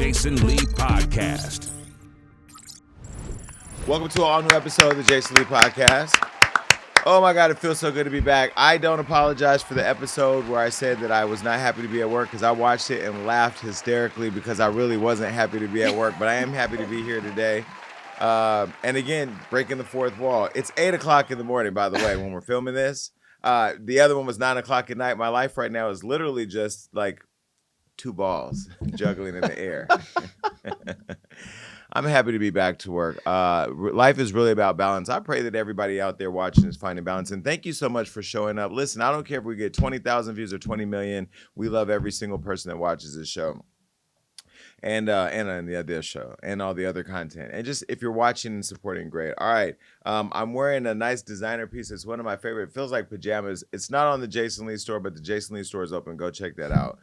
Jason Lee Podcast. Welcome to an all-new episode of the Jason Lee Podcast. Oh my God, it feels so good to be back. I don't apologize for the episode where I said that I was not happy to be at work because I watched it and laughed hysterically because I really wasn't happy to be at work, but I am happy to be here today. And again, breaking the fourth wall. It's 8 o'clock in the morning, by the way, when we're filming this. The other one was 9 o'clock at night. My life right now is literally just like two balls juggling in the air. I'm happy to be back to work. Life is really about balance. I pray that everybody out there watching is finding balance. And thank you so much for showing up. Listen, I don't care if we get 20,000 views or 20 million. We love every single person that watches this show. And on the other show and all the other content. And just if you're watching and supporting, great. All right. I'm wearing a nice designer piece. It's one of my favorite. It feels like pajamas. It's not on the Jason Lee store, but the Jason Lee store is open. Go check that out.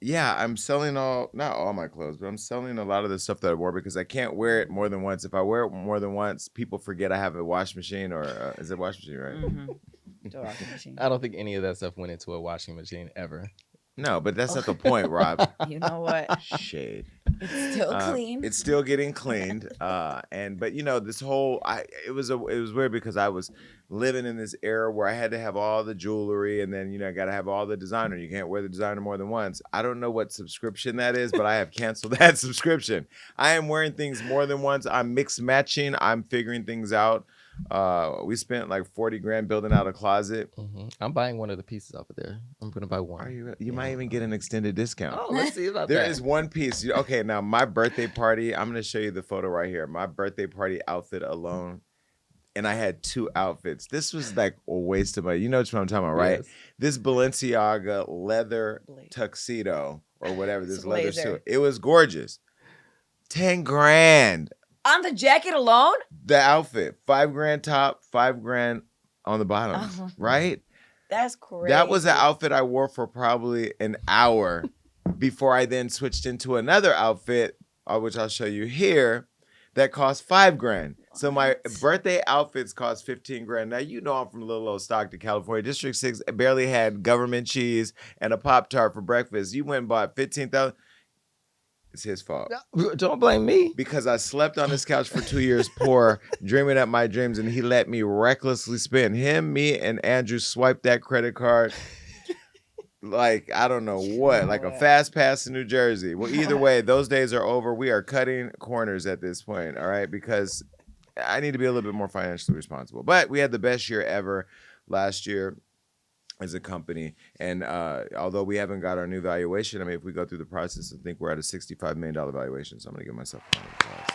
Yeah, I'm selling not all my clothes, but I'm selling a lot of the stuff that I wore because I can't wear it more than once. If I wear it more than once, people forget I have a wash machine or is it a wash machine, right? Mm-hmm. Washing machine. I don't think any of that stuff went into a washing machine ever. No, but that's not the point, Rob. You know what? Shade. It's still clean. It's still getting cleaned. But you know, this whole it was weird because I was living in this era where I had to have all the jewelry and then, you know, I got to have all the designer. You can't wear the designer more than once. I don't know what subscription that is, but I have canceled that subscription. I am wearing things more than once. I'm mix matching. I'm figuring things out. We spent like 40 grand building out a closet. Mm-hmm. I'm buying one of the pieces off of there. I'm gonna buy one. Are you? You might even get an extended discount. Oh, let's see about There that. is one piece. Okay, now my birthday party. I'm gonna show you the photo right here. My birthday party outfit alone, and I had two outfits. This was like a waste of money. You know what I'm talking about, right? Yes. This Balenciaga leather tuxedo or whatever. This leather Blazer. suit. It was gorgeous. 10 grand. On the jacket alone? The outfit, 5 grand top, 5 grand on the bottom, Oh. right? That's crazy. That was the outfit I wore for probably an hour before I then switched into another outfit, which I'll show you here, that cost 5 grand. So my birthday outfits cost 15 grand. Now, you know I'm from little old Stockton, California. District 6 barely had government cheese and a Pop-Tart for breakfast. You went and bought 15,000. It's his fault. Don't blame me. Because I slept on his couch for 2 years poor, dreaming up my dreams, and he let me recklessly spend. Him, me, and Andrew swiped that credit card like, I don't know what, like a fast pass in New Jersey. Well, either way, those days are over. We are cutting corners at this point, all right? Because I need to be a little bit more financially responsible. But we had the best year ever last year as a company. And although we haven't got our new valuation, I mean, if we go through the process, I think we're at a $65 million valuation. So I'm going to give myself a round of applause.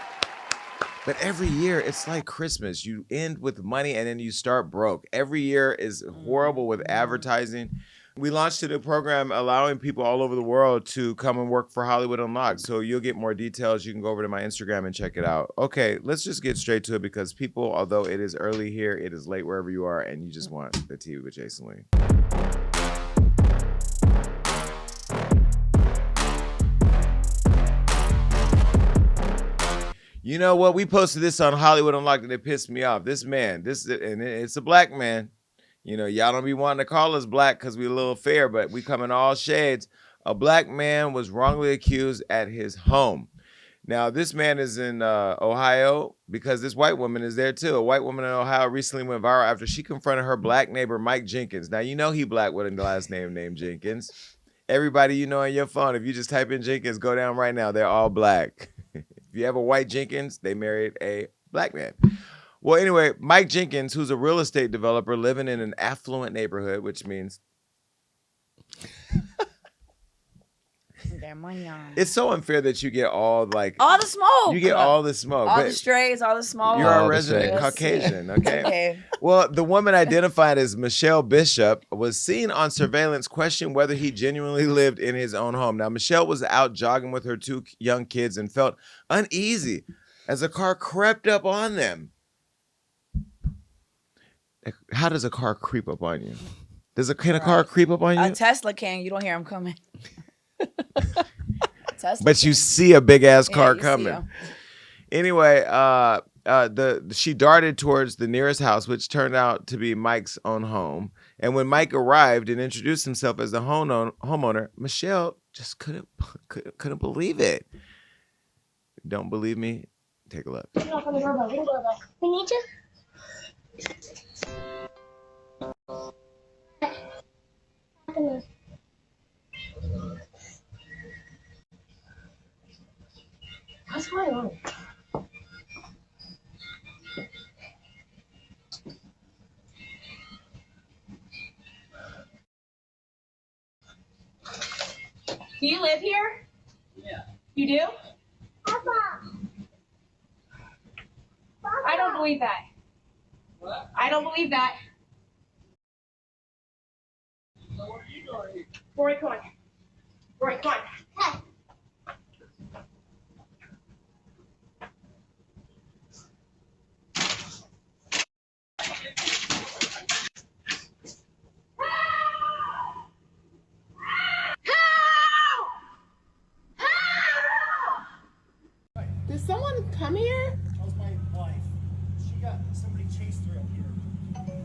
But every year, it's like Christmas. You end with money and then you start broke. Every year is horrible with advertising. We launched a new program allowing people all over the world to come and work for Hollywood Unlocked. So you'll get more details. You can go over to my Instagram and check it out. Okay, let's just get straight to it because people, although it is early here, it is late wherever you are, and you just want the tea with Jason Lee. You know what? We posted this on Hollywood Unlocked and it pissed me off. This man, and it's a black man. You know, y'all don't be wanting to call us black because we a little fair, but we come in all shades. A black man was wrongly accused at his home. Now, this man is in Ohio because this white woman is there too. A white woman in Ohio recently went viral after she confronted her black neighbor, Mike Jenkins. Now, you know he black with a last name named Jenkins. Everybody you know on your phone, if you just type in Jenkins, go down right now. They're all black. If you have a white Jenkins, they married a black man. Well, anyway, Mike Jenkins, who's a real estate developer living in an affluent neighborhood, which means Their money on. it's so unfair that you get all All the smoke. You get all the smoke. All but the strays, all the smoke. You're All a the resident strays. Caucasian, okay? Okay. Well, the woman identified as Michelle Bishop was seen on surveillance questioning whether he genuinely lived in his own home. Now, Michelle was out jogging with her 2 young kids and felt uneasy as a car crept up on them. How does a car creep up on you? Can a car creep up on you? A Tesla can. You don't hear him coming. Tesla But you can. see a big ass car you see coming. 'em. Anyway, she darted towards the nearest house, which turned out to be Mike's own home. And when Mike arrived and introduced himself as the homeowner, Michelle just couldn't believe it. Don't believe me? Take a look. Knock on the doorbell. Ring doorbell. We need you. What's going on? Do you live here? Yeah. You do? Papa. I don't believe that. What? I don't believe that. So what are you doing here? Rory, come on. Rory, come on. Hey. Did someone come here? That was my wife. Somebody chased her up here.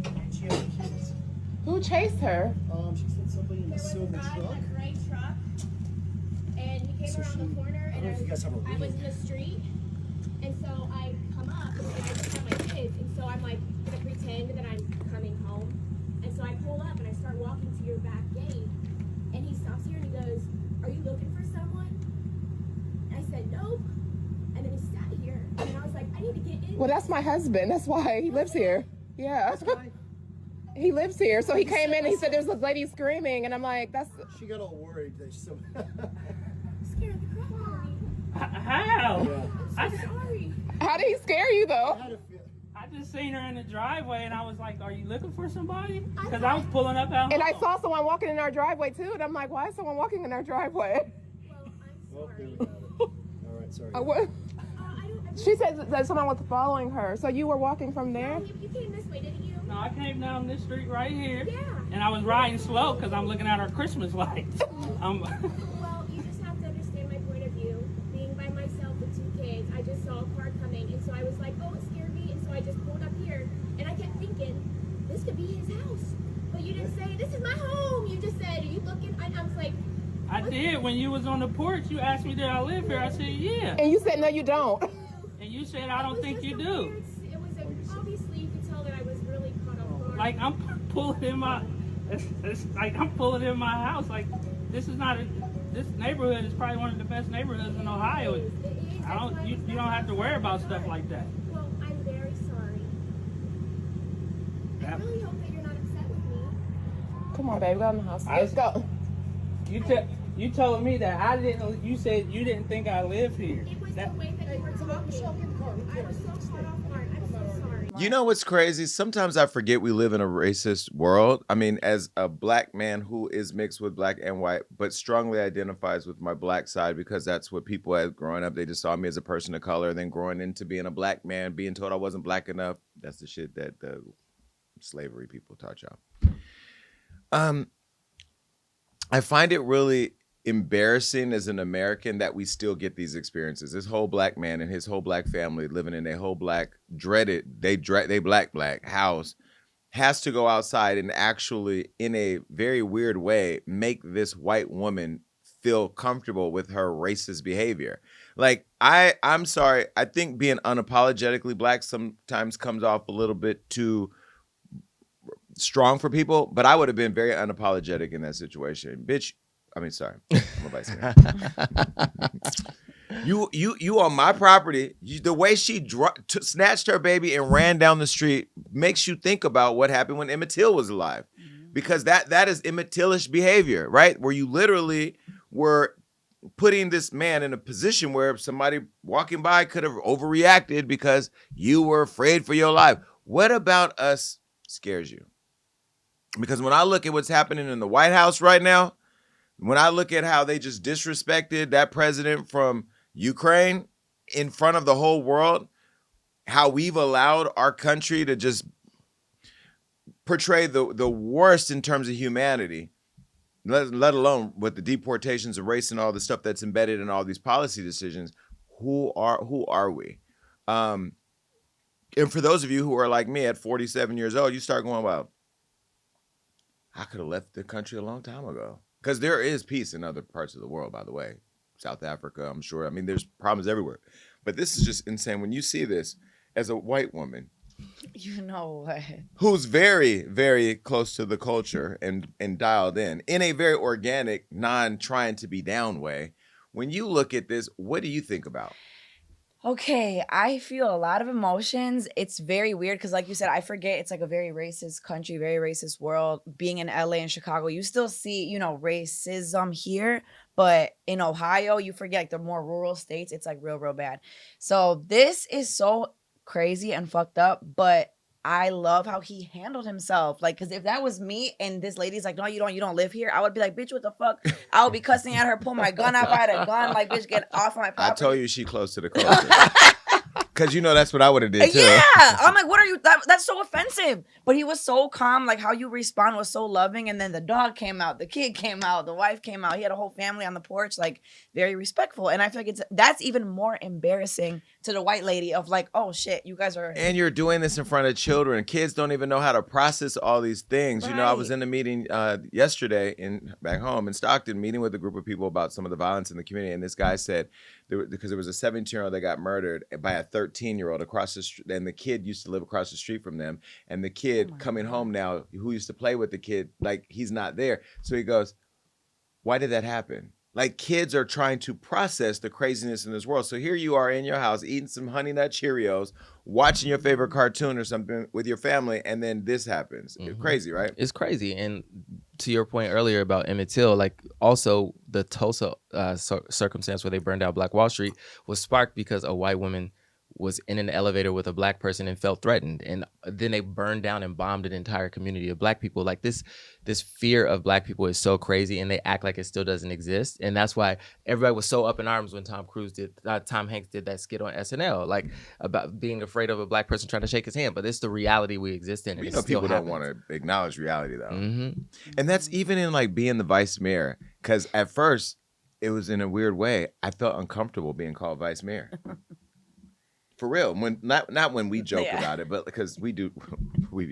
And she had kids. Who chased her? She said somebody in a silver truck. gray truck, and he came So around the corner, I don't and know if you guys have a I was reading. in the street, and so I come up, and I just have my kids, and so I'm like gonna pretend that I'm coming home, and so I pull up and I start walking to your back gate, and he stops here and he goes, "Are you looking for someone?" And I said, "Nope," and then he sat here, and I was like, "I need to get in." Well, that's my husband. That's why he lives here. Yeah. He lives here. So he came in and he said there's a lady screaming, and I'm like, that's. She got all worried that she Scared the crap out of me. How? Yeah. I'm so sorry. How did he scare you though? I had a feel. I just seen her in the driveway and I was like, are you looking for somebody? Because I was pulling up out And I home. saw someone walking in our driveway too, and I'm like, why is someone walking in our driveway? Well, I'm Well, there sorry. we got it. All right, sorry. What? I don't. She said that someone was following her. So you were walking from there? No, you came this way, didn't you? No, I came down this street right here. Yeah. And I was riding slow because I'm looking at our Christmas lights. Well, you just have to understand my point of view. Being by myself with 2 kids, I just saw a car coming, and so I was like, oh, it scared me, and so I just pulled up here, and I kept thinking, this could be his house. But you didn't say, this is my home. You just said, are you looking? And I was like, I did. When you was on the porch, you asked me, did I live here? I said, yeah. And you said, no, you don't. And you said, I don't think you do. It was obviously you could tell that I was really caught off guard. Like, I'm pulling in my, it's like I'm pulling in my house. Like, this is not, this neighborhood is probably one of the best neighborhoods in Ohio. It is. You don't have to worry about stuff like that. Well, I'm very sorry. I really hope that you're not upset with me. Come on, baby, go in the house. Let's go. You told me that I didn't. You said you didn't think I lived here. It was the way that you were talking. I was so caught off guard. I'm so sorry. You know what's crazy? Sometimes I forget we live in a racist world. I mean, as a black man who is mixed with black and white, but strongly identifies with my black side because that's what people had growing up. They just saw me as a person of color. Then growing into being a black man, being told I wasn't black enough. That's the shit that the slavery people taught y'all. I find it really embarrassing as an American that we still get these experiences. This whole black man and his whole black family living in a whole black they black house has to go outside and actually, in a very weird way, make this white woman feel comfortable with her racist behavior. Like, I'm sorry, I think being unapologetically black sometimes comes off a little bit too strong for people, but I would have been very unapologetic in that situation. Bitch, I mean, sorry. I'm a vice mayor. You on my property. The way she snatched her baby and ran down the street makes you think about what happened when Emmett Till was alive. Because that is Emmett Till-ish behavior, right? Where you literally were putting this man in a position where somebody walking by could have overreacted because you were afraid for your life. What about us scares you? Because when I look at what's happening in the White House right now, when I look at how they just disrespected that president from Ukraine in front of the whole world, how we've allowed our country to just portray the worst in terms of humanity, let alone with the deportations of race and all the stuff that's embedded in all these policy decisions. Who are we? And for those of you who are like me at 47 years old, you start going, well, I could have left the country a long time ago. Because there is peace in other parts of the world, by the way. South Africa, I'm sure. I mean, there's problems everywhere. But this is just insane. When you see this as a white woman, You know what? who's very, very close to the culture and dialed in a very organic, non-trying to be down way, when you look at this, what do you think about? Okay, I feel a lot of emotions. It's very weird because, like you said, I forget it's like a very racist country, very racist world. Being in LA and Chicago, you still see, you know, racism here. But in Ohio, you forget like the more rural states, it's like real, real bad. So this is so crazy and fucked up. But I love how he handled himself. Like, because if that was me and this lady's like, no, you don't live here, I would be like, bitch, what the fuck? I would be cussing at her, pull my gun out. If I had a gun, like, bitch, get off my property. I told you she close to the culture. Because you know that's what I would have did too. Yeah. I'm like, what are you? That's so offensive. But he was so calm. Like, how you respond was so loving. And then the dog came out. The kid came out. The wife came out. He had a whole family on the porch. Like, very respectful. And I feel like that's even more embarrassing to the white lady of like, oh, shit, you guys are. And you're doing this in front of children. Kids don't even know how to process all these things. Right. You know, I was in a meeting yesterday back home in Stockton, meeting with a group of people about some of the violence in the community. And this guy said, because there was a 17-year-old that got murdered by a 13-year-old across the street, and the kid used to live across the street from them. And the kid coming home now, who used to play with the kid, like he's not there. So he goes, why did that happen? Like, kids are trying to process the craziness in this world. So here you are in your house eating some Honey Nut Cheerios, watching your favorite cartoon or something with your family, and then this happens. It's crazy, right? It's crazy. And to your point earlier about Emmett Till, like also the Tulsa circumstance where they burned down Black Wall Street was sparked because a white woman was in an elevator with a black person and felt threatened, and then they burned down and bombed an entire community of black people. Like this fear of black people is so crazy, and they act like it still doesn't exist. And that's why everybody was so up in arms when Tom Hanks did that skit on SNL, like about being afraid of a black person trying to shake his hand. But it's the reality we exist in. We know people don't want to acknowledge reality though, and that's even in like being the vice mayor. Because at first, it was in a weird way. I felt uncomfortable being called vice mayor. For real, when not when we joke about it, but because we be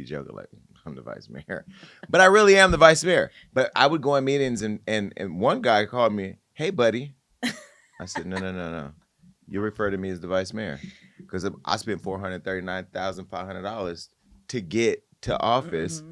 joking like I'm the vice mayor, but I really am the vice mayor. But I would go in meetings and one guy called me, "Hey, buddy," I said, "No, you refer to me as the vice mayor because I spent $439,500 to get to office.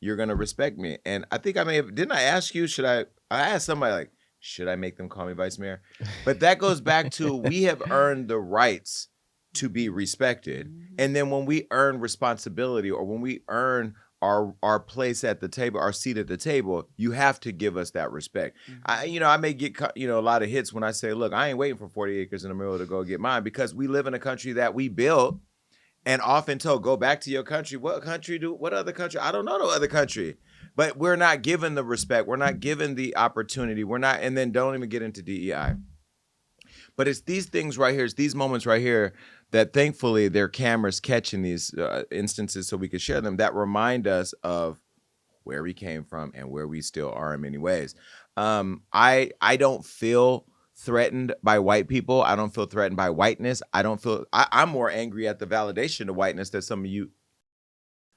You're gonna respect me." And I think didn't I ask you? I asked somebody like, should I make them call me vice mayor? But that goes back to we have earned the rights to be respected. And then when we earn responsibility or when we earn our place at the table, our seat at the table, you have to give us that respect. I may get a lot of hits when I say, look, I ain't waiting for 40 acres in the middle to go get mine, because we live in a country that we built and often told, go back to your country. What other country? I don't know no other country. But we're not given the respect. We're not given the opportunity. And then don't even get into DEI. But it's these things right here, it's these moments right here that thankfully there are cameras catching these instances so we can share them that remind us of where we came from and where we still are in many ways. I don't feel threatened by white people. I don't feel threatened by whiteness. I'm more angry at the validation of whiteness that some of you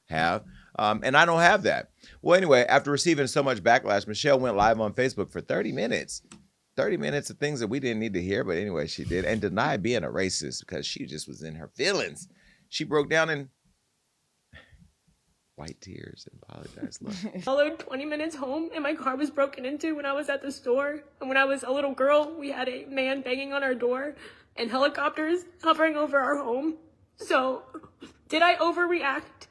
have. And I don't have that. Well, anyway, after receiving so much backlash, Michelle went live on Facebook for 30 minutes. 30 minutes of things that we didn't need to hear, but anyway, she did, and denied being a racist because she just was in her feelings. She broke down in white tears and apologized. Followed 20 minutes home, and my car was broken into when I was at the store. And when I was a little girl, we had a man banging on our door and helicopters hovering over our home. So, did I overreact?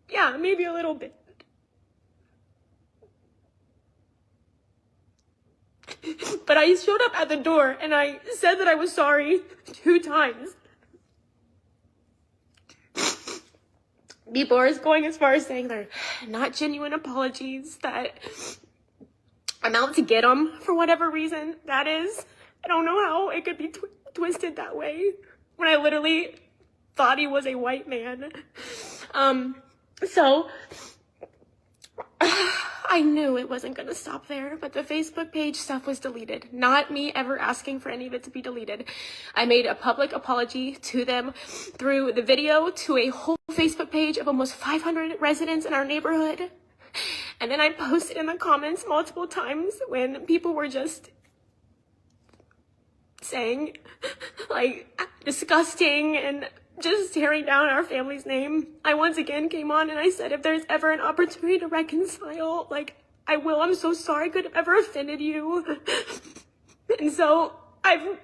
Yeah, maybe a little bit. But I showed up at the door and I said that I was sorry 2 times. People are going as far as saying they're not genuine apologies, that I'm out to get them for whatever reason that is. I don't know how it could be twisted that way when I literally thought he was a white man. So I knew it wasn't going to stop there, but the Facebook page stuff was deleted. Not me ever asking for any of it to be deleted. I made a public apology to them through the video to a whole Facebook page of almost 500 residents in our neighborhood. And then I posted in the comments multiple times when people were just saying, like, disgusting and just tearing down our family's name. I once again came on and I said, if there's ever an opportunity to reconcile, like, I will. I'm so sorry I could have ever offended you. And so I've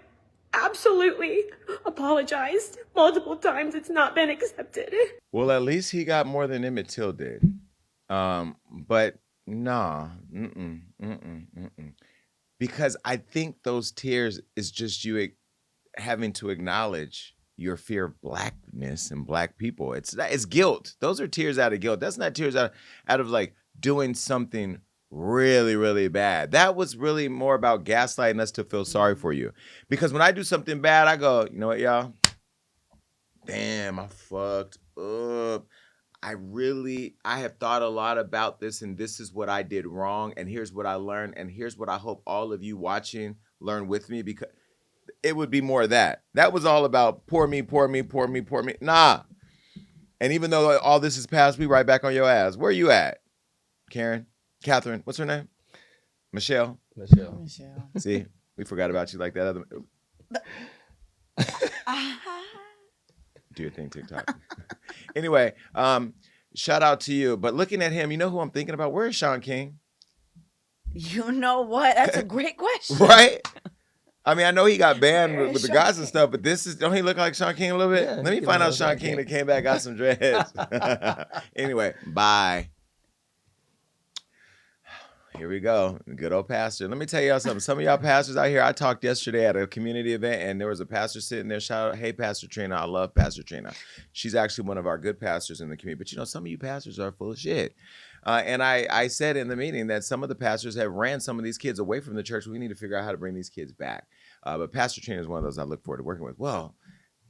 absolutely apologized multiple times. It's not been accepted. Well, at least he got more than Emmett Till did. But nah, because I think those tears is just you having to acknowledge your fear of blackness and black people. It's guilt. Those are tears out of guilt. That's not tears out of like doing something really, really bad. That was really more about gaslighting us to feel sorry for you. Because when I do something bad, I go, you know what, y'all? Damn, I fucked up. I have thought a lot about this, and this is what I did wrong, and here's what I learned, and here's what I hope all of you watching learn with me, because it would be more of that. That was all about poor me, poor me, poor me, poor me. Nah. And even though all this is past, we right back on your ass. Where you at? Karen? Catherine? What's her name? Michelle? Michelle. See, we forgot about you like that other. Do your thing, TikTok. Anyway, shout out to you. But looking at him, you know who I'm thinking about? Where is Sean King? You know what? That's a great question. Right? I mean, I know he got banned with the guys and stuff, but don't he look like Sean King a little bit? Yeah, Let me find out Sean King that came back, got some dreads. Anyway, bye. Here we go. Good old pastor. Let me tell y'all something. Some of y'all pastors out here, I talked yesterday at a community event, and there was a pastor sitting there. Shout out, hey, Pastor Trina. I love Pastor Trina. She's actually one of our good pastors in the community. But, you know, some of you pastors are full of shit. And I said in the meeting that some of the pastors have ran some of these kids away from the church. We need to figure out how to bring these kids back. But Pastor Trina is one of those I look forward to working with. Well,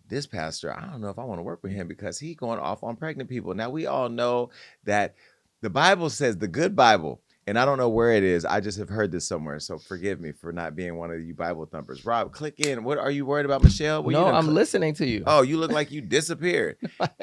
this pastor, I don't know if I want to work with him because he's going off on pregnant people. Now, we all know that the Bible says, the good Bible, and I don't know where it is. I just have heard this somewhere. So forgive me for not being one of you Bible thumpers. Rob, click in. What are you worried about, Michelle? No, I'm listening to you. Oh, you look like you disappeared.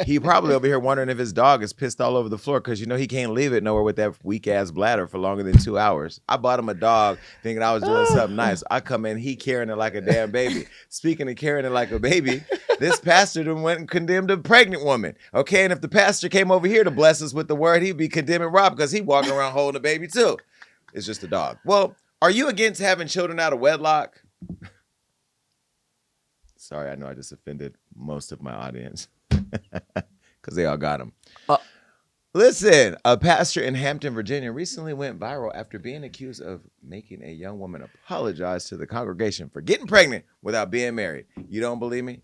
He probably over here wondering if his dog is pissed all over the floor because, you know, he can't leave it nowhere with that weak-ass bladder for longer than 2 hours. I bought him a dog thinking I was doing something nice. I come in, he carrying it like a damn baby. Speaking of carrying it like a baby, this pastor done went and condemned a pregnant woman. Okay, and if the pastor came over here to bless us with the word, he'd be condemning Rob because he walking around holding a baby too. It's just a dog. Well, are you against having children out of wedlock? Sorry, I know I just offended most of my audience because they all got them. Listen, a pastor in Hampton, Virginia recently went viral after being accused of making a young woman apologize to the congregation for getting pregnant without being married. You don't believe me?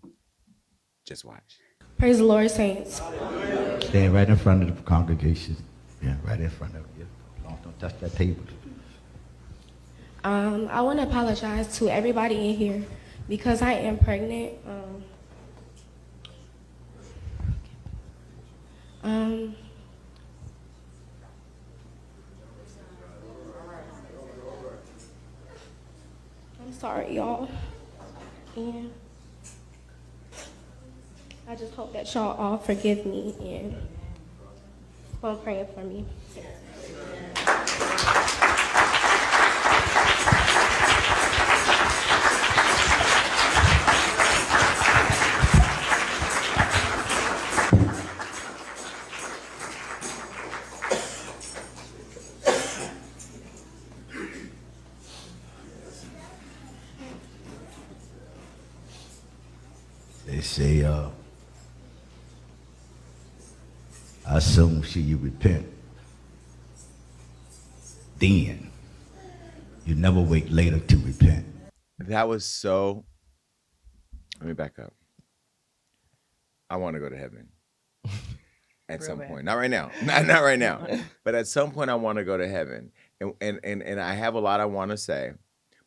Just watch. Praise the Lord, saints. Stand right in front of the congregation. Yeah, right in front of you. Don't touch that table. I want to apologize to everybody in here because I am pregnant. I'm sorry, y'all. And I just hope that y'all all forgive me and keep on praying for me. They say, as soon as you repent, then you never wait later to repent. That was so. Let me back up. I want to go to heaven at some point. Not right now. Not right now. But at some point, I want to go to heaven. And I have a lot I want to say.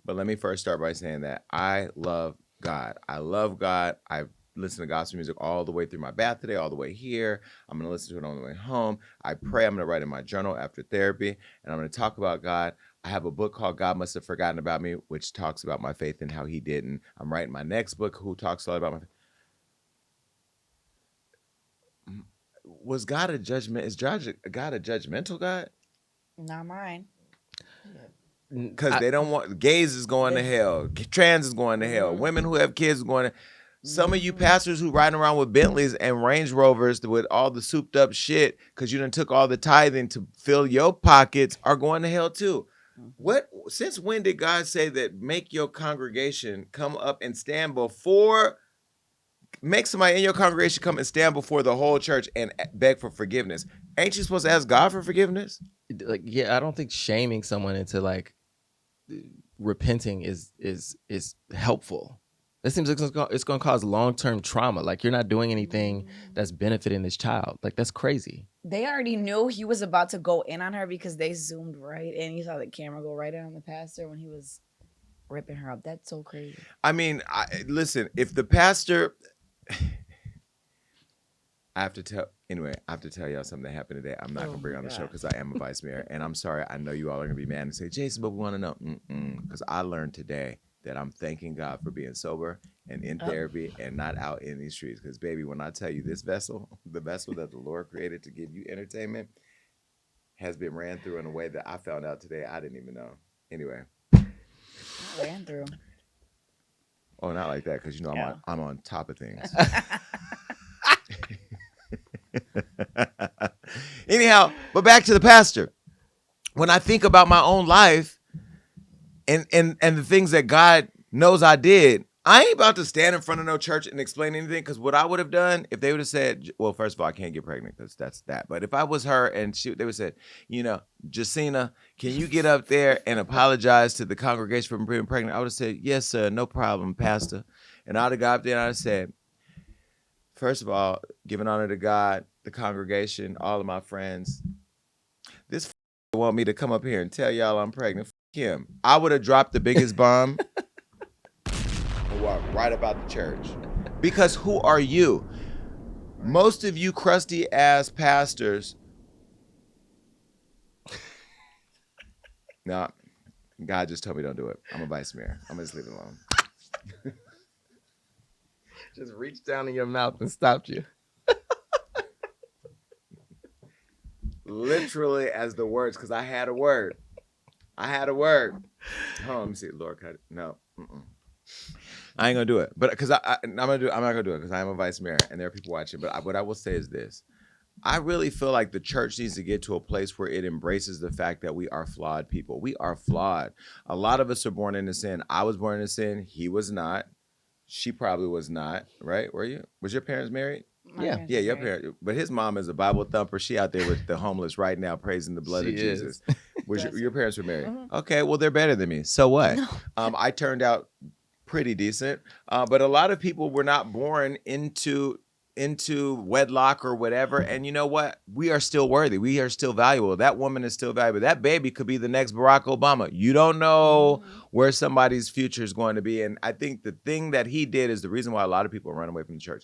But let me first start by saying that I love God. I love God. I've listened to gospel music all the way through my bath today, all the way here. I'm going to listen to it on the way home. I pray. I'm going to write in my journal after therapy, and I'm going to talk about God. I have a book called God Must Have Forgotten About Me, which talks about my faith and how he didn't. I'm writing my next book, who talks a lot about my faith. Was God a judgment? Is God a judgmental God? Not mine. Because they don't want, gays is going to hell, trans is going to hell, women who have kids is going to. Some of you pastors who riding around with Bentleys and Range Rovers with all the souped up shit because you done took all the tithing to fill your pockets are going to hell too. What? Since when did God say that make your congregation come up and stand before, make somebody in your congregation come and stand before the whole church and beg for forgiveness? Ain't you supposed to ask God for forgiveness? Like, yeah, I don't think shaming someone into like repenting is helpful. That seems like it's going to cause long-term trauma. Like, you're not doing anything that's benefiting this child. Like, that's crazy. They already knew he was about to go in on her because they zoomed right in. You saw the camera go right in on the pastor when he was ripping her up. That's so crazy. I mean, listen, if the pastor... I have to tell y'all something that happened today. I'm not going to bring on the show because I am a vice mayor. And I'm sorry, I know you all are going to be mad and say, Jason, but we want to know. Because I learned today that I'm thanking God for being sober and in therapy and not out in these streets. Because, baby, when I tell you this vessel, the vessel that the Lord created to give you entertainment, has been ran through in a way that I found out today I didn't even know. Anyway. Ran through. Oh, not like that, because, you know, I'm on top of things. Anyhow, but back to the pastor. When I think about my own life and the things that God knows I did, I ain't about to stand in front of no church and explain anything, because what I would have done if they would have said, well, first of all, I can't get pregnant because that's that. But if I was her and they would have said, you know, Jacina, can you get up there and apologize to the congregation for being pregnant? I would have said, yes, sir, no problem, pastor. And I would have got up there and I would have said, first of all, giving honor to God, the congregation, all of my friends. This want me to come up here and tell y'all I'm pregnant. Him. I would have dropped the biggest bomb and walked right about the church. Because who are you? Most of you crusty ass pastors. No, God just told me don't do it. I'm a vice mayor. I'm gonna just leave it alone. Just reached down in your mouth and stopped you. Literally as the words, because I had a word. Hold on, let me see. Lord, cut it. No. I ain't gonna do it. But because I'm not gonna do it because I am a vice mayor and there are people watching. But what I will say is this. I really feel like the church needs to get to a place where it embraces the fact that we are flawed people. We are flawed. A lot of us are born into sin. I was born into sin. He was not. She probably was not, right? Were you? Was your parents married? Yeah, your parents. But his mom is a Bible thumper. She out there with the homeless right now, praising the blood of Jesus. Was your parents were married? Mm-hmm. Okay, well they're better than me. So what? No. I turned out pretty decent, but a lot of people were not born into wedlock or whatever. And you know what? We are still worthy. We are still valuable. That woman is still valuable. That baby could be the next Barack Obama. You don't know where somebody's future is going to be. And I think the thing that he did is the reason why a lot of people run away from the church.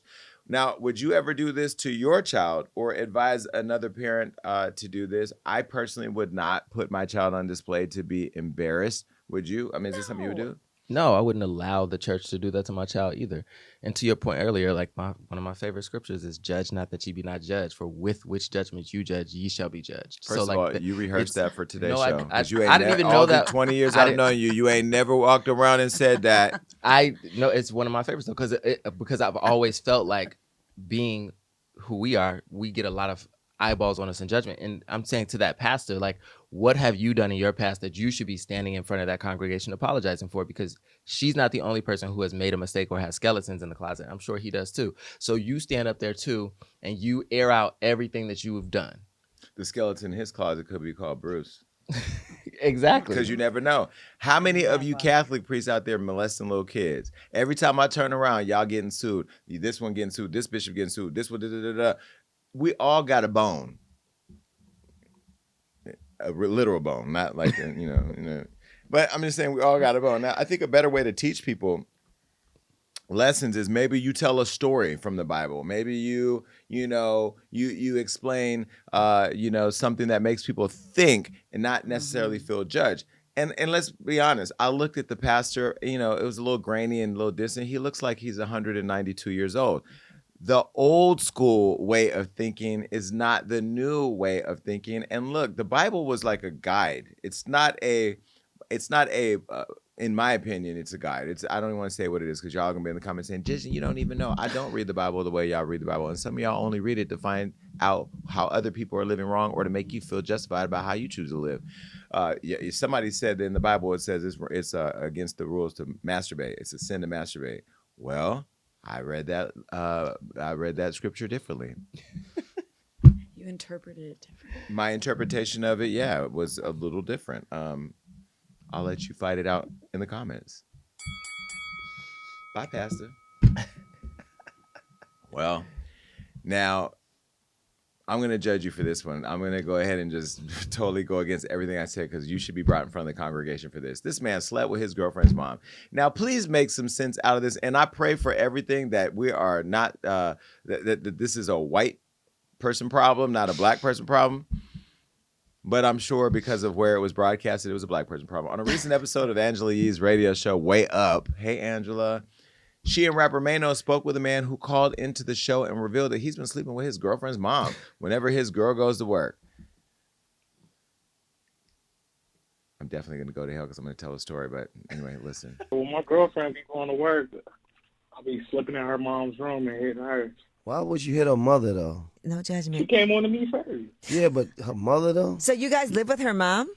Now, would you ever do this to your child or advise another parent to do this? I personally would not put my child on display to be embarrassed. Would you? I mean, is this something you would do? No, I wouldn't allow the church to do that to my child either. And to your point earlier, like one of my favorite scriptures is judge not that ye be not judged, for with which judgment you judge, ye shall be judged. First of all, you rehearsed that for today's show. I didn't even know that. 20 years I've known you, you ain't never walked around and said that. It's one of my favorites though, because I've always felt like being who we are, we get a lot of eyeballs on us in judgment. And I'm saying to that pastor, like, what have you done in your past that you should be standing in front of that congregation apologizing for? Because she's not the only person who has made a mistake or has skeletons in the closet. I'm sure he does too. So you stand up there too and you air out everything that you have done. The skeleton in his closet could be called Bruce. Exactly. Because you never know. How many of you Catholic priests out there molesting little kids? Every time I turn around, y'all getting sued. This one getting sued. This bishop getting sued. This one, da-da-da-da. We all got a bone. A literal bone, not like, you know. But I'm just saying we all got a bone. Now, I think a better way to teach people lessons is maybe you tell a story from the Bible. Maybe you explain, something that makes people think and not necessarily feel judged. And let's be honest, I looked at the pastor, it was a little grainy and a little distant. He looks like he's 192 years old. the old school way of thinking is not the new way of thinking. And look, the Bible was like a guide. It's not a in my opinion, it's a guide. I don't even want to say what it is because y'all gonna be in the comments saying, Jason, you don't even know. I don't read the Bible the way y'all read the Bible. And some of y'all only read it to find out how other people are living wrong or to make you feel justified about how you choose to live. Somebody said in the Bible, it says it's against the rules to masturbate. It's a sin to masturbate. Well, I read that scripture differently. You interpreted it differently. My interpretation of it, it was a little different. I'll let you fight it out in the comments. Bye, Pastor. Well, now I'm going to judge you for this one. I'm going to go ahead and just totally go against everything I said because you should be brought in front of the congregation for this. This man slept with his girlfriend's mom. Now, please make some sense out of this. And I pray for everything that we are not, that this is a white person problem, not a black person problem. But I'm sure because of where it was broadcasted, it was a black person problem. On a recent episode of Angela Yee's radio show, Way Up, hey, Angela, she and rapper Mano spoke with a man who called into the show and revealed that he's been sleeping with his girlfriend's mom whenever his girl goes to work. I'm definitely going to go to hell because I'm going to tell a story. But anyway, listen. When my girlfriend be going to work, I'll be slipping in her mom's room and hitting her. Why would you hit her mother, though? No judgment. She came on to me first. Yeah, but her mother, though? So you guys live with her mom?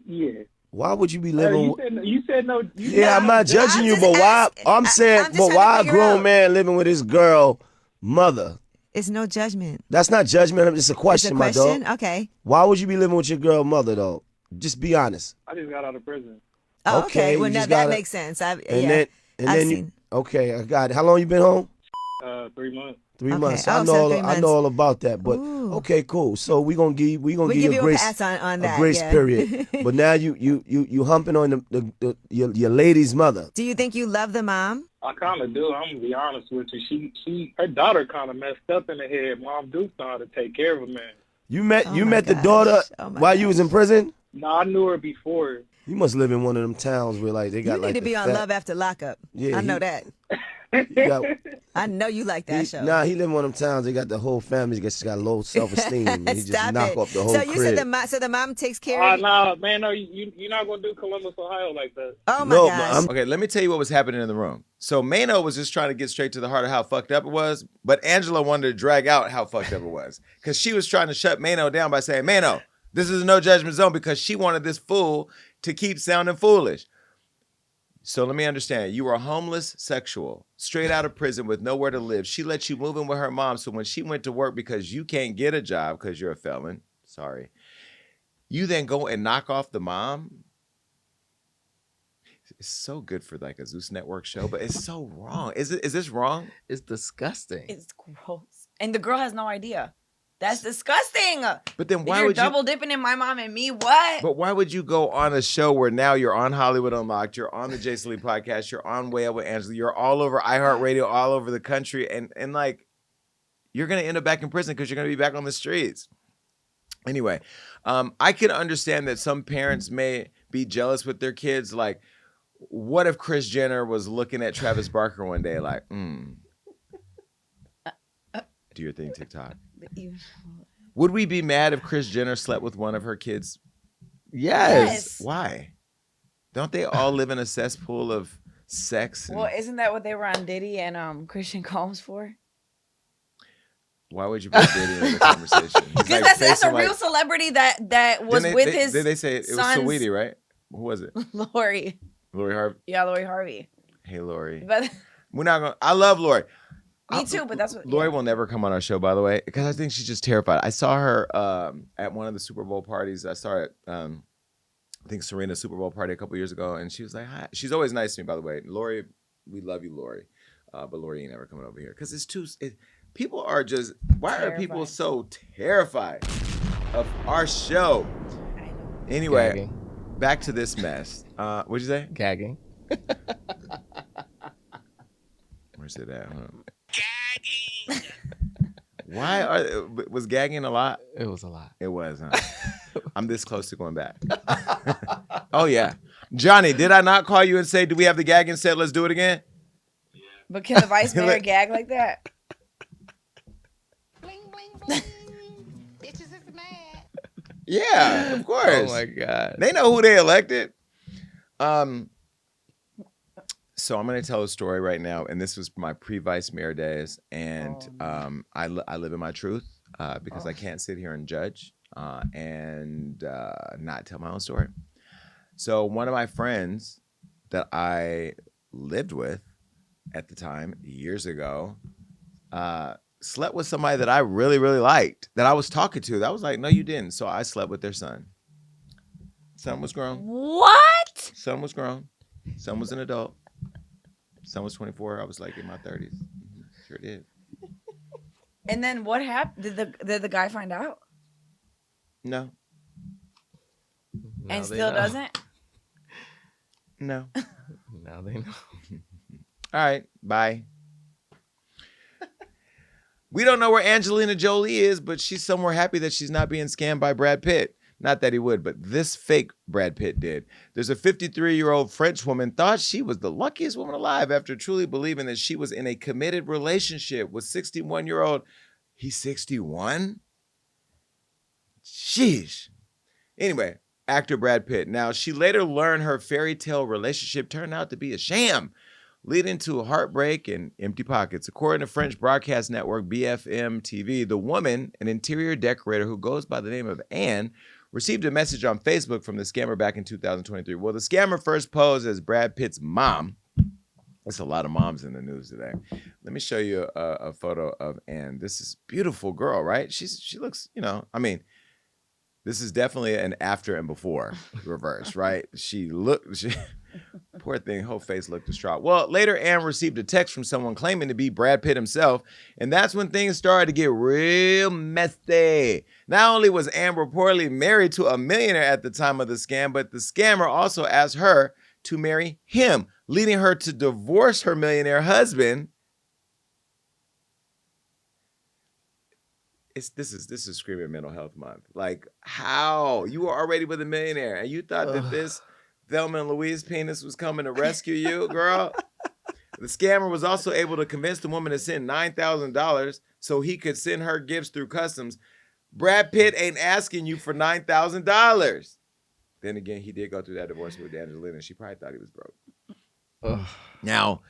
Yeah. Why would you be living you said no. I'm not judging you, but why? I'm saying, but why a grown man living with his girl mother? It's no judgment. That's not judgment. It's a question, my dog. Okay. Why would you be living with your girl mother, though? Just be honest. I just got out of prison. Oh, okay. Well, now that makes sense. Okay, I got it. How long you been home? 3 months. 3 months. I know all about that. But okay, cool. So we gonna give you a grace pass on that, a grace period. But now you humping on your lady's mother. Do you think you love the mom? I kind of do. I'm gonna be honest with you. Her daughter kind of messed up in the head. Mom do know how to take care of a man. You met the daughter while you was in prison? No, I knew her before. You must live in one of them towns where like they got you need to be on Love After Lockup. Yeah, I know that. I know you like that show. Nah, he live in one of them towns. They got the whole family. Just got low self-esteem. And he just knock off the whole crib. So you said the mom takes care of you? Nah, man, no, you're not going to do Columbus, Ohio like that. Oh, my gosh. Okay, let me tell you what was happening in the room. So Mano was just trying to get straight to the heart of how fucked up it was, but Angela wanted to drag out how fucked up it was because she was trying to shut Mano down by saying, Mano, this is a no judgment zone because she wanted this fool to keep sounding foolish. So let me understand. You were a homeless sexual, straight out of prison with nowhere to live. She let you move in with her mom. So when she went to work because you can't get a job because you're a felon, sorry, you then go and knock off the mom. It's so good for like a Zeus Network show, but it's so wrong. Is this wrong? It's disgusting. It's gross. And the girl has no idea. That's disgusting. But then why you're would you double dipping in my mom and me? What? But why would you go on a show where now you're on Hollywood Unlocked, you're on the Jason Lee podcast, you're on Way Up with Angela, you're all over iHeartRadio, all over the country, and like you're gonna end up back in prison because you're gonna be back on the streets. Anyway, I can understand that some parents may be jealous with their kids. Like, what if Kris Jenner was looking at Travis Barker one day, like, do your thing, TikTok. Would we be mad if Kris Jenner slept with one of her kids? Yes. Why? Don't they all live in a cesspool of sex? Well, isn't that what they were on Diddy and Christian Combs for? Why would you put Diddy in the conversation? Because like that's a real celebrity that was with his Did they say it was Saweetie, right? Who was it? Lori. Lori Harvey? Yeah, Lori Harvey. Hey, Lori. But we're not going to... I love Lori. Me too, but that's what... Lori will never come on our show, by the way, because I think she's just terrified. I saw her at one of the Super Bowl parties. I saw her at, I think, Serena's Super Bowl party a couple years ago, and she was like, hi. She's always nice to me, by the way. Lori, we love you, Lori. But Lori ain't never coming over here. Because it's too... people are just... Why terrified. Are people so terrified of our show? Anyway, gagging. Back to this mess. What'd you say? Gagging. Where's it at? Gagging. Why was gagging a lot? It was a lot. It was, huh? I'm this close to going back. Oh, yeah. Johnny, did I not call you and say, do we have the gagging set? Let's do it again? But can the vice mayor gag like that? Bitches is mad. Yeah, of course. Oh my God. They know who they elected. So I'm going to tell a story right now, and this was my pre-vice mayor days, and I live in my truth because I can't sit here and judge and not tell my own story. So one of my friends that I lived with at the time, years ago, slept with somebody that I really, really liked, that I was talking to. That was like, no, you didn't. So I slept with their son. Son was grown. What? Son was grown. Son was an adult. Son was 24. I was like in my 30s. Sure did. And then what happened? Did the guy find out? No. And still doesn't? No. Now they know. All right. Bye. We don't know where Angelina Jolie is, but she's somewhere happy that she's not being scammed by Brad Pitt. Not that he would, but this fake Brad Pitt did. There's a 53-year-old French woman thought she was the luckiest woman alive after truly believing that she was in a committed relationship with 61-year-old. He's 61? Sheesh. Anyway, actor Brad Pitt. Now, she later learned her fairy tale relationship turned out to be a sham, leading to heartbreak and empty pockets. According to French broadcast network BFM TV, the woman, an interior decorator who goes by the name of Anne, received a message on Facebook from the scammer back in 2023. Well, the scammer first posed as Brad Pitt's mom. There's a lot of moms in the news today. Let me show you a photo of Anne. This is a beautiful girl, right? She looks, this is definitely an after and before reverse, right? Poor thing, whole face looked distraught. Well, later Anne received a text from someone claiming to be Brad Pitt himself, and that's when things started to get real messy. Not only was Anne reportedly married to a millionaire at the time of the scam, but the scammer also asked her to marry him, leading her to divorce her millionaire husband. This is Screaming Mental Health Month. Like, how? You were already with a millionaire, and you thought that this Thelma and Louise penis was coming to rescue you, girl? The scammer was also able to convince the woman to send $9,000 so he could send her gifts through customs. Brad Pitt ain't asking you for $9,000. Then again, he did go through that divorce with Angelina, and she probably thought he was broke. Now,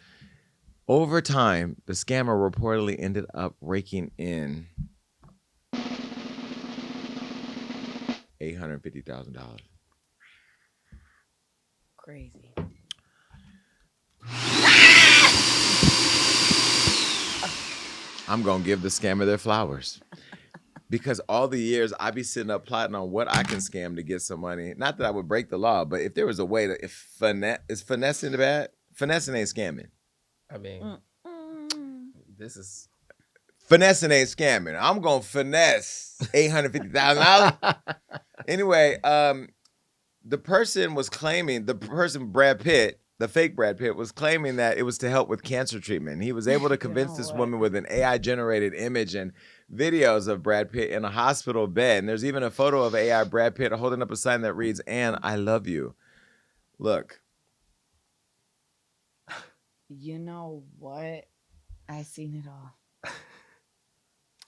over time, the scammer reportedly ended up raking in $850,000. Crazy. I'm going to give the scammer their flowers. Because all the years I be sitting up plotting on what I can scam to get some money. Not that I would break the law, but if there was a way to, is finessing the bad? Finessing ain't scamming. I mean, this is... Finessing ain't scamming. I'm going to finesse $850,000. Anyway, the person Brad Pitt, the fake Brad Pitt, was claiming that it was to help with cancer treatment. He was able to convince this woman with an AI-generated image and videos of Brad Pitt in a hospital bed. And there's even a photo of AI Brad Pitt holding up a sign that reads, "Anne, I love you." Look. You know what? I seen it all.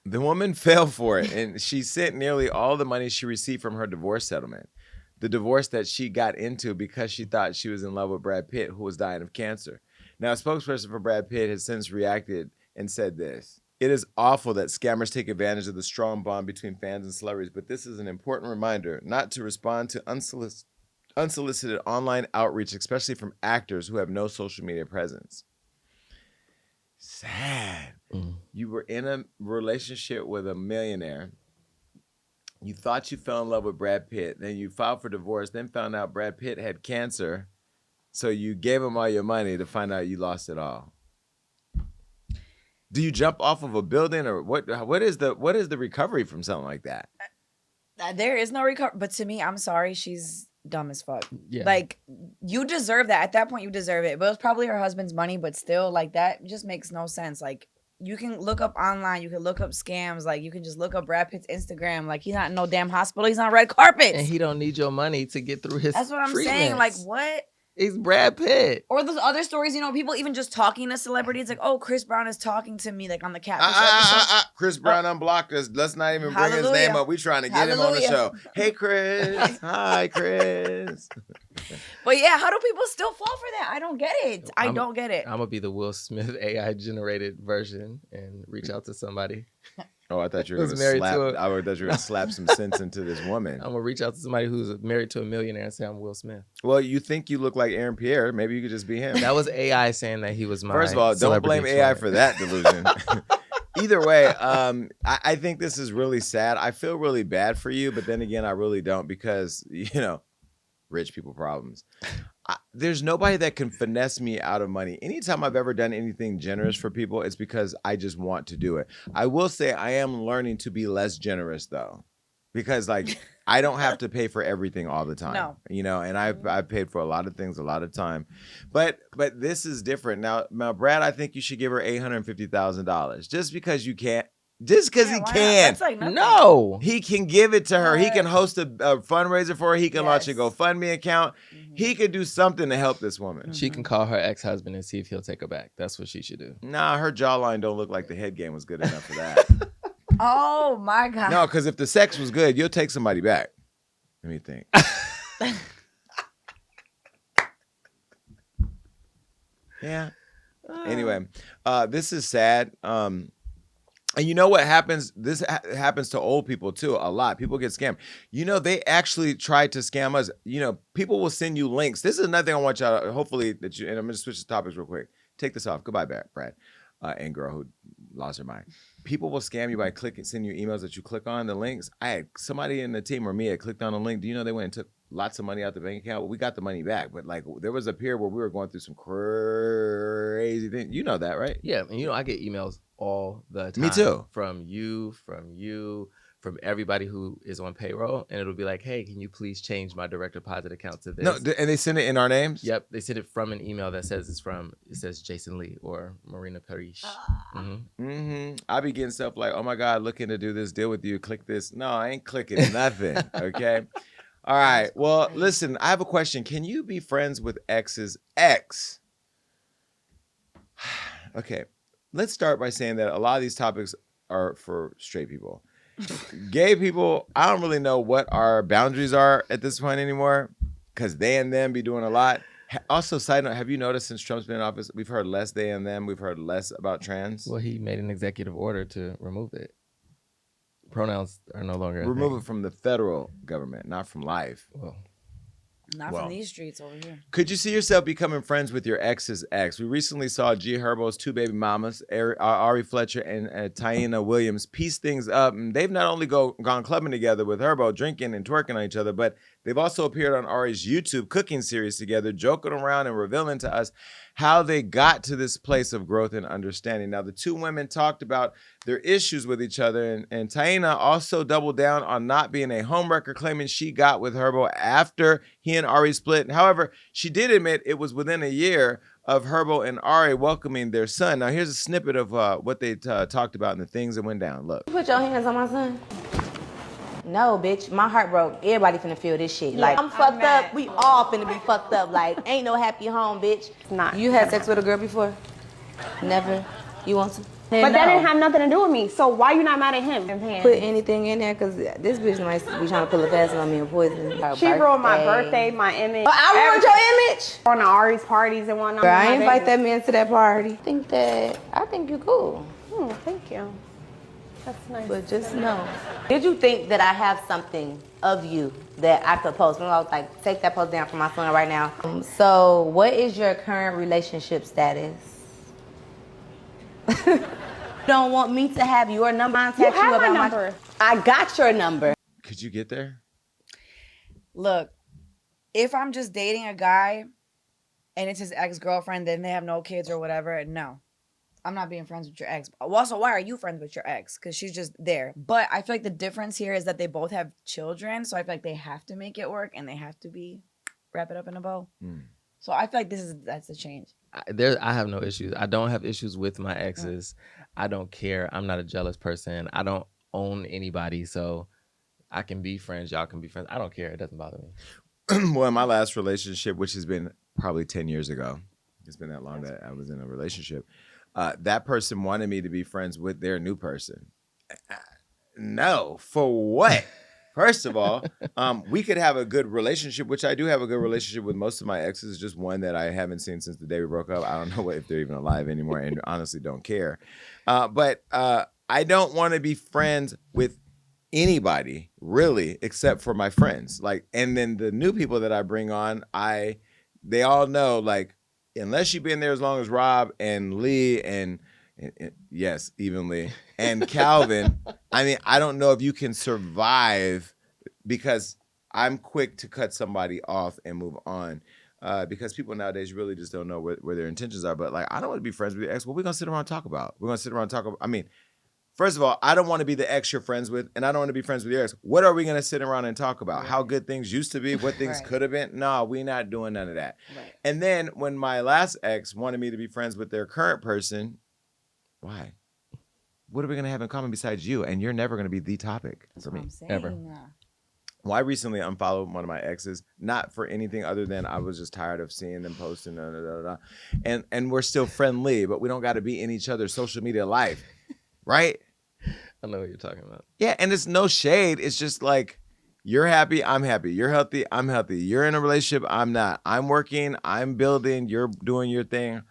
The woman fell for it, and she sent nearly all the money she received from her divorce settlement. The divorce that she got into because she thought she was in love with Brad Pitt, who was dying of cancer. Now, a spokesperson for Brad Pitt has since reacted and said this: "It is awful that scammers take advantage of the strong bond between fans and celebrities, but this is an important reminder not to respond to unsolicited online outreach, especially from actors who have no social media presence." Sad. You were in a relationship with a millionaire. You thought you fell in love with Brad Pitt. Then you filed for divorce, then found out Brad Pitt had cancer. So you gave him all your money to find out you lost it all. Do you jump off of a building, or what is the recovery from something like that? There is no recovery. But to me, I'm sorry, she's dumb as fuck. Yeah. Like, you deserve that. At that point, you deserve it. But it was probably her husband's money, but still, like, that just makes no sense. Like, you can look up online, you can look up scams, like, you can just look up Brad Pitt's Instagram. Like, he's not in no damn hospital, he's on red carpets. And he don't need your money to get through his That's what I'm saying. Like, what? He's Brad Pitt. Or those other stories, you know, people even just talking to celebrities, like, oh, Chris Brown is talking to me, like on the Catfish episode. Chris Brown unblocked us. Let's not even bring his name up. We trying to get him on the show. Hey, Chris. Hi, Chris. But yeah, how do people still fall for that? I don't get it. I don't get it. I'm going to be the Will Smith AI generated version and reach out to somebody. Oh, I thought you were going to slap. I thought you were going to slap some sense into this woman. I'm going to reach out to somebody who's married to a millionaire and say I'm Will Smith. Well, you think you look like Aaron Pierre. Maybe you could just be him. That was AI saying that he was my First of all, don't blame AI for that delusion. Either way, I think this is really sad. I feel really bad for you, but then again, I really don't because, you know, rich people problems. There's nobody that can finesse me out of money. Anytime I've ever done anything generous for people, it's because I just want to do it. I will say I am learning to be less generous though, because like I don't have to pay for everything all the time. No. You know, and I've paid for a lot of things a lot of time, but this is different now. Brad, I think you should give her $850,000 just because you can't. Just because he can. That's like nothing. No. He can give it to her. He can host a fundraiser for her. He can launch a GoFundMe account. He could do something to help this woman. She can call her ex-husband and see if he'll take her back. That's what she should do. Nah, her jawline don't look like the head game was good enough for that. Oh, my God. No, because if the sex was good, you'll take somebody back. Let me think. Yeah. Anyway, this is sad. And you know what happens? This happens to old people too. A lot. People get scammed. You know, they actually tried to scam us. You know, people will send you links. This is another thing I want y'all to, hopefully, that you, and I'm going to switch the topics real quick. Take this off. Goodbye, Brad. And girl who lost her mind. People will scam you by send you emails that you click on the links. I had somebody in the team or me had clicked on a link. Do you know they went and took lots of money out the bank account? Well, we got the money back, but like there was a period where we were going through some crazy things. You know that, right? Yeah, and you know I get emails all the time. Me too. From you, from everybody who is on payroll, and it'll be like, hey, can you please change my direct deposit account to this? No, and they send it in our names? Yep, they send it from an email that says it says Jason Lee or Marina Parrish. I be getting stuff like, oh my God, looking to do this deal with you. Click this. No, I ain't clicking nothing. Okay. All right. Well, listen, I have a question. Can you be friends with ex's ex? Okay. Let's start by saying that a lot of these topics are for straight people. Gay people, I don't really know what our boundaries are at this point anymore because they and them be doing a lot. Also, side note, have you noticed since Trump's been in office, we've heard less they and them. We've heard less about trans. Well, he made an executive order to remove it. Pronouns are no longer remove it from the federal government, not from life. Well, not from these streets over here. Could you see yourself becoming friends with your ex's ex? We recently saw G Herbo's two baby mamas, Ari Fletcher and Taina Williams, piece things up. And they've not only gone clubbing together with Herbo, drinking and twerking on each other, but they've also appeared on Ari's YouTube cooking series together, joking around and revealing to us how they got to this place of growth and understanding. Now, the two women talked about their issues with each other, and Taina also doubled down on not being a homewrecker, claiming she got with Herbo after he and Ari split. However, she did admit it was within a year of Herbo and Ari welcoming their son. Now, here's a snippet of what they talked about and the things that went down. Look. Put your hands on my son. No, bitch. My heart broke. Everybody finna feel this shit. Yeah, like, I'm fucked up. We all finna be fucked up. Like, ain't no happy home, bitch. Not. You had sex with a girl before? Never. You want to? But that didn't have nothing to do with me. So why you not mad at him? Put anything in there, because this bitch might be trying to pull a fast on me and poison her She ruined my birthday, my image. But I ruined your image? On the Ari's parties and whatnot. Girl, I invite that man to that party. I think you cool. Thank you. That's nice. But just know. Did you think that I have something of you that I could post? I was like, take that post down from my son right now. So what is your current relationship status? Don't want me to have your number? You have my number. I got your number. Could you get there? Look, if I'm just dating a guy and it's his ex-girlfriend, then they have no kids or whatever, no. I'm not being friends with your ex. Also, why are you friends with your ex? Because she's just there. But I feel like the difference here is that they both have children, so I feel like they have to make it work and they have to wrap it up in a bow. So I feel like that's a change. I have no issues. I don't have issues with my exes. I don't care. I'm not a jealous person. I don't own anybody, so I can be friends. Y'all can be friends. I don't care. It doesn't bother me. Well, in my last relationship, which has been probably 10 years ago. It's been that long that I was in a relationship. That person wanted me to be friends with their new person. No, for what? First of all, we could have a good relationship, which I do have a good relationship with most of my exes. Just one that I haven't seen since the day we broke up. I don't know if they're even alive anymore, and honestly don't care. But I don't want to be friends with anybody really, except for my friends. Like, and then the new people that I bring on, they all know, like, unless you've been there as long as Rob and Lee and yes, even Lee and Calvin. I mean, I don't know if you can survive, because I'm quick to cut somebody off and move on, because people nowadays really just don't know where their intentions are. But like, I don't want to be friends with your ex. What are we going to sit around and talk about? We're going to sit around and talk about, I mean, first of all, I don't want to be the ex you're friends with, and I don't want to be friends with your ex. What are we going to sit around and talk about? How good things used to be, what things could have been? No, we're not doing none of that. Right. And then when my last ex wanted me to be friends with their current person, why? What are we going to have in common besides you? And you're never going to be the topic for me, ever. Well, I recently unfollowed one of my exes, not for anything other than I was just tired of seeing them posting, and we're still friendly, but we don't got to be in each other's social media life, right? I know what you're talking about. Yeah, and it's no shade. It's just like, you're happy, I'm happy. You're healthy, I'm healthy. You're in a relationship, I'm not. I'm working, I'm building, you're doing your thing.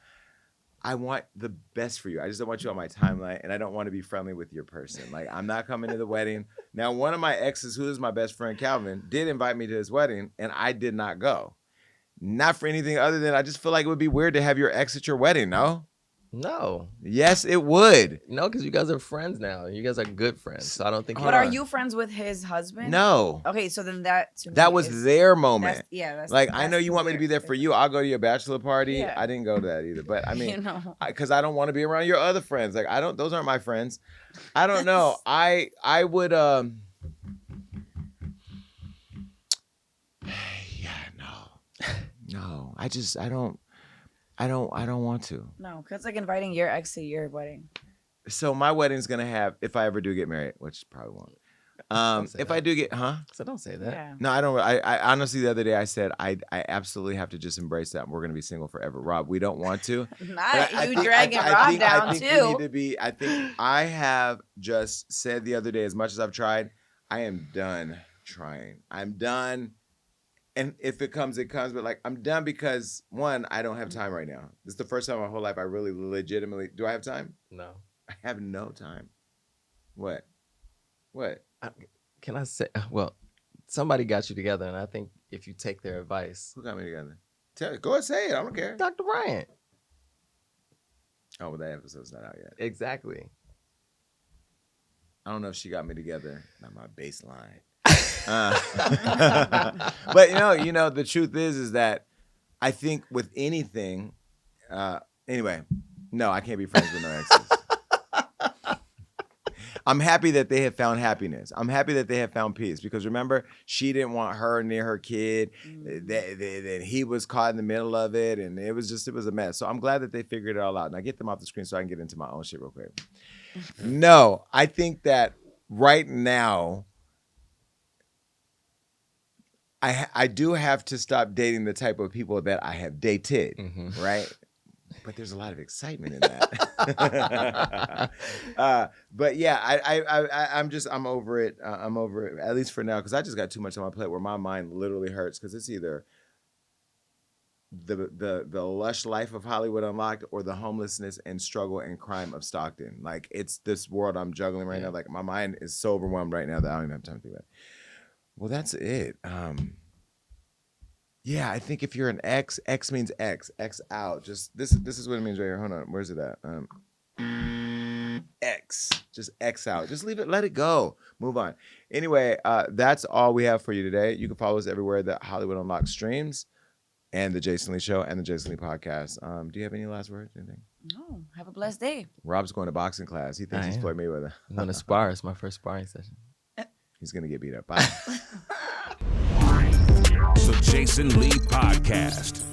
I want the best for you. I just don't want you on my timeline, and I don't want to be friendly with your person. Like, I'm not coming to the wedding. Now, one of my exes, who is my best friend, Calvin, did invite me to his wedding, and I did not go. Not for anything other than I just feel like it would be weird to have your ex at your wedding, no? No. Yes, it would. No, because you guys are friends now. You guys are good friends. So I don't think. But are you friends with his husband? No. Okay, so then that was their moment. That's like, I know you want me to be there for you. I'll go to your bachelor party. Yeah. I didn't go to that either. But I mean, You know. because I don't want to be around your other friends. Like, those aren't my friends. I don't know. I would. No. I don't want to. No, because like inviting your ex to your wedding. So my wedding's gonna have, if I ever do get married, which probably won't. If I do get, So don't say that. Yeah. No, I don't. I honestly, the other day I said I absolutely have to just embrace that. We're gonna be single forever, Rob. We don't want to. Not you dragging Rob down too. We need to be. I think I have just said the other day, as much as I've tried, I am done trying. I'm done. And if it comes, it comes. But like, I'm done because, one, I don't have time right now. This is the first time in my whole life I really legitimately, do I have time? No. I have no time. What? Can I say, well, somebody got you together, and I think if you take their advice. Who got me together? Go ahead, say it. I don't care. Dr. Bryant. Oh, well, that episode's not out yet. Exactly. I don't know if she got me together. Not my baseline. But you know, the truth is that I think with anything, anyway, no, I can't be friends with no exes. I'm happy that they have found happiness. I'm happy that they have found peace, because remember, she didn't want her near her kid. That he was caught in the middle of it, and it was a mess. So I'm glad that they figured it all out. Now get them off the screen so I can get into my own shit real quick. No, I think that right now, I do have to stop dating the type of people that I have dated, right? But there's a lot of excitement in that. But yeah, I'm over it. I'm over it, at least for now, because I just got too much on my plate where my mind literally hurts, because it's either the lush life of Hollywood Unlocked or the homelessness and struggle and crime of Stockton. Like, it's this world I'm juggling right now. Like, my mind is so overwhelmed right now that I don't even have time to think about it. Well, that's it. Yeah, I think if you're an X means X out. Just this is what it means right here. Hold on, where's it at? X, just X out. Just leave it, let it go. Move on. Anyway, that's all we have for you today. You can follow us everywhere that Hollywood Unlocked streams, and the Jason Lee Show, and the Jason Lee Podcast. Do you have any last words? Anything? No. Have a blessed day. Rob's going to boxing class. He thinks he's Floyd Mayweather. I'm going to spar. It's my first sparring session. He's going to get beat up. Bye. The Jason Lee Podcast.